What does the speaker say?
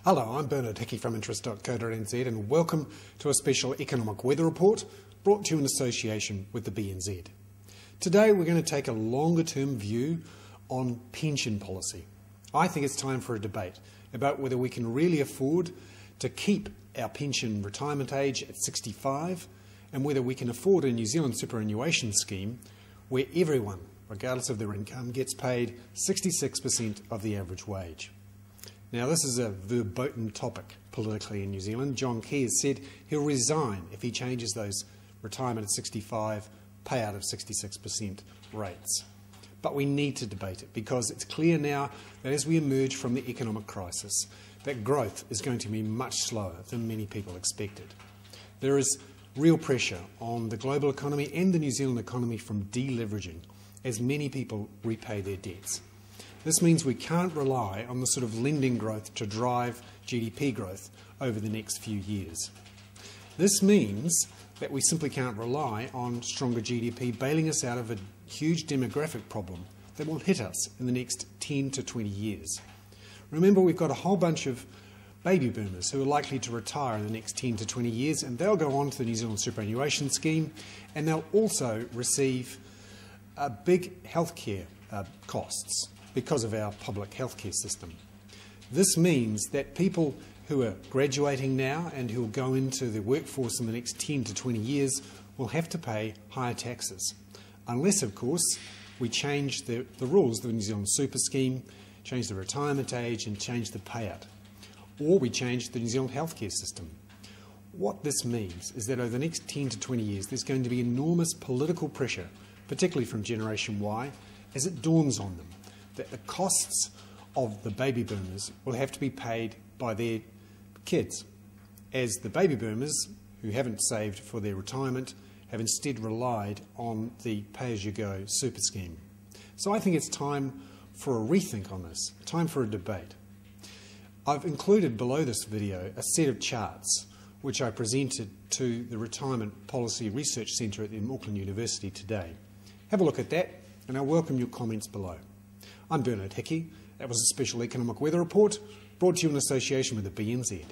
Hello, I'm Bernard Hickey from interest.co.nz and welcome to a special economic weather report brought to you in association with the BNZ. Today we're going to take a longer term view on pension policy. I think it's time for a debate about whether we can really afford to keep our pension retirement age at 65 and whether we can afford a New Zealand superannuation scheme where everyone, regardless of their income, gets paid 66% of the average wage. Now, this is a verboten topic politically in New Zealand. John Key has said he'll resign if he changes those retirement at 65, payout of 66% rates. But we need to debate it because it's clear now that as we emerge from the economic crisis, that growth is going to be much slower than many people expected. There is real pressure on the global economy and the New Zealand economy from deleveraging as many people repay their debts. This means we can't rely on the sort of lending growth to drive GDP growth over the next few years. This means that we simply can't rely on stronger GDP bailing us out of a huge demographic problem that will hit us in the next 10 to 20 years. Remember, we've got a whole bunch of baby boomers who are likely to retire in the next 10 to 20 years, and they'll go on to the New Zealand superannuation scheme, and they'll also receive big healthcare costs because of our public healthcare system. This means that people who are graduating now and who will go into the workforce in the next 10 to 20 years will have to pay higher taxes, unless, of course, we change the rules of the New Zealand super scheme, change the retirement age and change the payout, or we change the New Zealand healthcare system. What this means is that over the next 10 to 20 years there's going to be enormous political pressure, particularly from Generation Y, as it dawns on them that the costs of the baby boomers will have to be paid by their kids, as the baby boomers who haven't saved for their retirement have instead relied on the pay-as-you-go super scheme. So I think it's time for a rethink on this, time for a debate. I've included below this video a set of charts which I presented to the Retirement Policy Research Centre at Auckland University today. Have a look at that and I welcome your comments below. I'm Bernard Hickey. That was a special economic weather report brought to you in association with the BNZ.